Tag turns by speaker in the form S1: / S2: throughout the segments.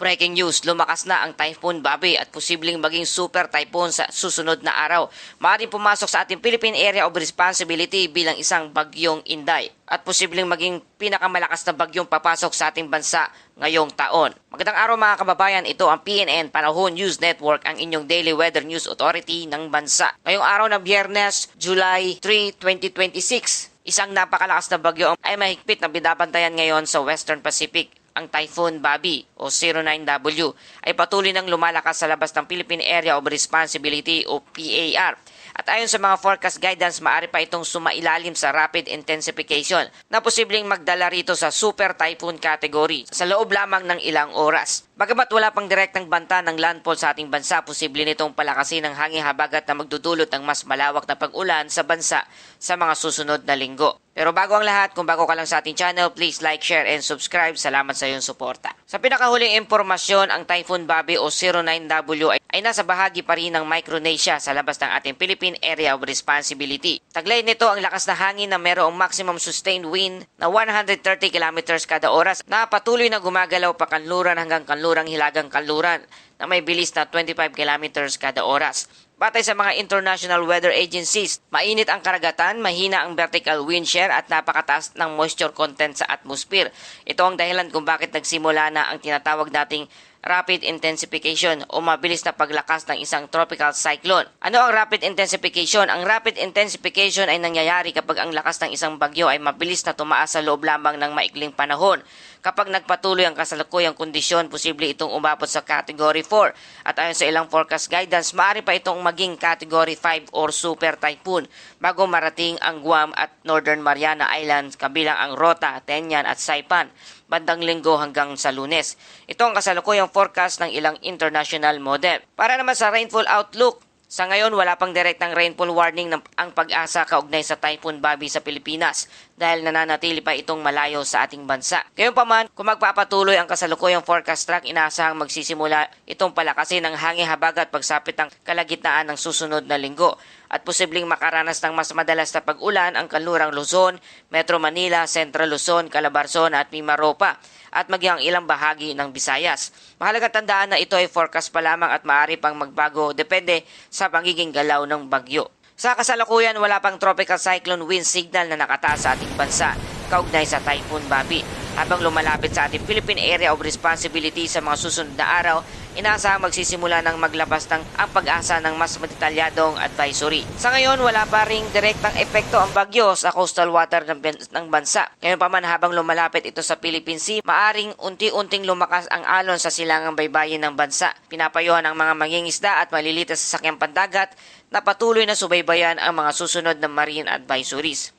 S1: breaking news, lumakas na ang Typhoon Bobby at posibleng maging super typhoon sa susunod na araw. Maaaring pumasok sa ating Philippine Area of Responsibility bilang isang bagyong Inday at posibleng maging pinakamalakas na bagyong papasok sa ating bansa ngayong taon. Magandang araw mga kababayan, ito ang PNN Panahon News Network, ang inyong daily weather news authority ng bansa. Ngayong araw ng Biyernes, July 3, 2026, isang napakalakas na bagyo ay mahigpit na binabantayan ngayon sa Western Pacific. Ang Typhoon Bobby o 09W ay patuloy nang lumalakas sa labas ng Philippine Area of Responsibility o PAR. At ayon sa mga forecast guidance, maaari pa itong sumailalim sa rapid intensification na posibleng magdala rito sa super typhoon category sa loob lamang ng ilang oras. Bagamat wala pang direktang banta ng landfall sa ating bansa, posible nitong palakasin ng hangin habagat na magdudulot ng mas malawak na pag-ulan sa bansa sa mga susunod na linggo. Pero bago ang lahat, kung bago ka lang sa ating channel, please like, share, and subscribe. Salamat sa iyong suporta. Sa pinakahuling impormasyon, ang Typhoon Bobby o 09W ay nasa bahagi pa rin ng Micronesia sa labas ng ating Philippine Area of Responsibility. Taglay nito ang lakas na hangin na mayroong maximum sustained wind na 130 km kada oras na patuloy na gumagalaw pa kanluran hanggang kanlurang hilagang kanluran na may bilis na 25 km kada oras. Batay sa mga international weather agencies, mainit ang karagatan, mahina ang vertical wind shear at napakataas ng moisture content sa atmosphere. Ito ang dahilan kung bakit nagsimula na ang tinatawag nating rapid intensification o mabilis na paglakas ng isang tropical cyclone. Ano ang rapid intensification? Ang rapid intensification ay nangyayari kapag ang lakas ng isang bagyo ay mabilis na tumaas sa loob lamang ng maikling panahon. Kapag nagpatuloy ang kasalukuyang kondisyon, posible itong umabot sa Category 4. At ayon sa ilang forecast guidance, maaari pa itong maging Category 5 or Super Typhoon bago marating ang Guam at Northern Mariana Islands kabilang ang Rota, Tenian at Saipan bandang linggo hanggang sa Lunes. Ito ang kasalukuyang forecast ng ilang international model. Para naman sa rainfall outlook, sa ngayon, wala pang direktang rainfall warning ng ang pag-asa kaugnay sa Typhoon Bobby sa Pilipinas dahil nananatili pa itong malayo sa ating bansa. Gayunpaman, kung magpapatuloy ang kasalukuyang forecast track, inaasahang magsisimula itong palakasin ng hangin habagat pagsapit ng kalagitnaan ng susunod na linggo at posibleng makaranas ng mas madalas na pag-ulan ang kanlurang Luzon, Metro Manila, Central Luzon, Calabarzon at Mimaropa at maging ang ilang bahagi ng Visayas. Mahalagang tandaan na ito ay forecast pa lamang at maaari pang magbago depende sa pagiging galaw ng bagyo. Sa kasalukuyan, wala pang tropical cyclone wind signal na nakataas sa ating bansa kaugnay sa Typhoon Bobby. Habang lumalapit sa ating Philippine Area of Responsibility sa mga susunod na araw, inaasahang magsisimula ng maglabas ng ang pag-asa ng mas detalyadong advisory. Sa ngayon, wala pa ring direktang epekto ang bagyo sa coastal water ng bansa. Gayunpaman, habang lumalapit ito sa Philippine Sea, maaring unti-unting lumakas ang alon sa silangang baybayin ng bansa. Pinapayuhan ang mga mangingisda at maliliit na sasakyang pandagat na patuloy na subaybayan ang mga susunod na marine advisories.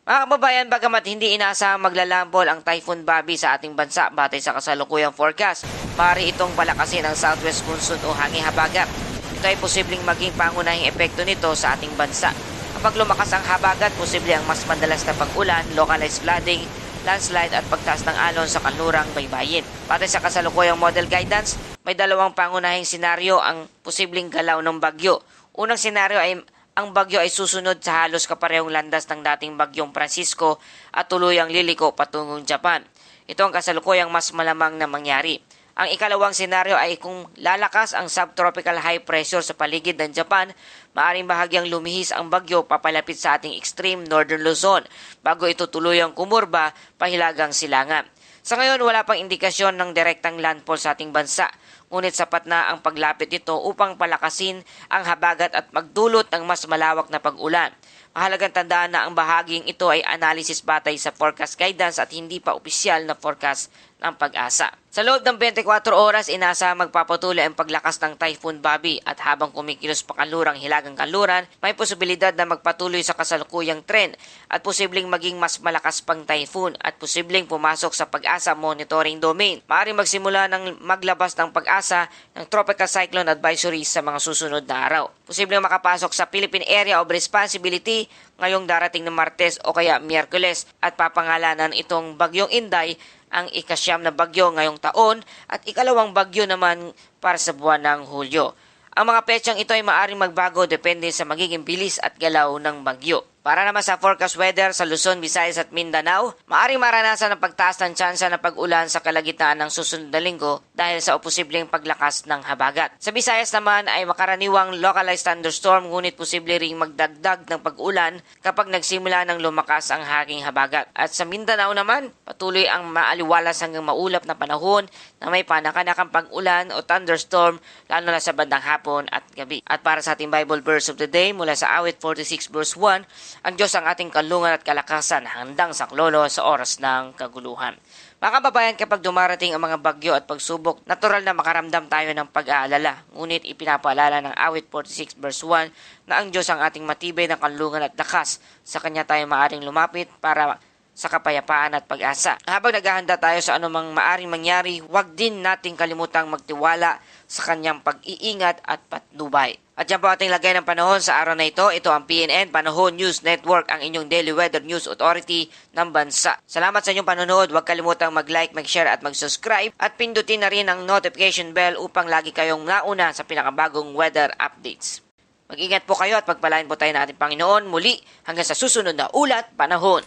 S1: Mga kababayan, bagamat hindi inaasahang maglalambol ang Typhoon Bobby sa ating bansa batay sa kasalukuyang forecast, maaari itong palakasin ang southwest monsoon o hangin habagat. Ito ay posibleng maging pangunahing epekto nito sa ating bansa. Kapag lumakas ang habagat, posible ang mas madalas na pag-ulan, localized flooding, landslide at pagtaas ng alon sa kanlurang baybayin. Batay sa kasalukuyang model guidance, may dalawang pangunahing senaryo ang posibleng galaw ng bagyo. Unang senaryo ay ang bagyo ay susunod sa halos kaparehong landas ng dating bagyong Francisco at tuluyang liliko patungong Japan. Ito ang kasalukuyang mas malamang na mangyari. Ang ikalawang senaryo ay kung lalakas ang subtropical high pressure sa paligid ng Japan, maaaring bahagyang lumihis ang bagyo papalapit sa ating extreme northern Luzon bago ito tuluyang kumurba pahilagang silangan. Sa ngayon, wala pang indikasyon ng direktang landfall sa ating bansa, ngunit sapat na ang paglapit nito upang palakasin ang habagat at magdulot ng mas malawak na pag-ulan. Mahalagang tandaan na ang bahaging ito ay analysis batay sa forecast guidance at hindi pa opisyal na forecast ng pag-asa. Sa loob ng 24 oras, inasa magpapatuloy ang paglakas ng Typhoon Bobby at habang kumikilos pa kanlurang hilagang kanluran, may posibilidad na magpatuloy sa kasalukuyang trend at posibleng maging mas malakas pang typhoon at posibleng pumasok sa pag-asa monitoring domain. Maaaring magsimula ng maglabas ng pag-asa ng Tropical Cyclone Advisory sa mga susunod na araw. Posibleng makapasok sa Philippine Area of Responsibility ngayong darating na Martes o kaya Miyerkules at papangalanan itong Bagyong Inday ang ikasyam na bagyo ngayong taon at ikalawang bagyo naman para sa buwan ng Hulyo. Ang mga petsang ito ay maaaring magbago depende sa magiging bilis at galaw ng bagyo. Para naman sa forecast weather sa Luzon, Visayas at Mindanao, maaring maranasan ang pagtaas ng tsansa ng pag-ulan sa kalagitnaan ng susunod na linggo dahil sa posibleng paglakas ng habagat. Sa Visayas naman ay makaraniwang localized thunderstorm ngunit posible ring magdagdag ng pag-ulan kapag nagsimula ng lumakas ang hanging habagat. At sa Mindanao naman, patuloy ang maaliwalas hanggang maulap na panahon na may panakanakang pag-ulan o thunderstorm lalo na sa bandang hapon at gabi. At para sa ating Bible verse of the day mula sa Awit 46 verse 1, ang Diyos ang ating kalungan at kalakasan handang saklolo sa oras ng kaguluhan. Mga kababayan, kapag dumarating ang mga bagyo at pagsubok, natural na makaramdam tayo ng pag-aalala. Ngunit ipinapaalala ng Awit 46 verse 1 na ang Diyos ang ating matibay na kalungan at lakas. Sa Kanya tayo maaring lumapit para sa kapayapaan at pag-asa. Habang naghahanda tayo sa anumang maaring mangyari, huwag din nating kalimutang magtiwala sa Kanyang pag-iingat at patnubay. At yan po ating lagay ng panahon sa araw na ito. Ito ang PNN Panahon News Network, ang inyong Daily Weather News Authority ng bansa. Salamat sa inyong panonood. Huwag kalimutang mag-like, mag-share at mag-subscribe at pindutin na rin ang notification bell upang lagi kayong nauna sa pinakabagong weather updates. Mag-ingat po kayo at pagpalain po tayo ng ating Panginoon muli hanggang sa susunod na ulat panahon.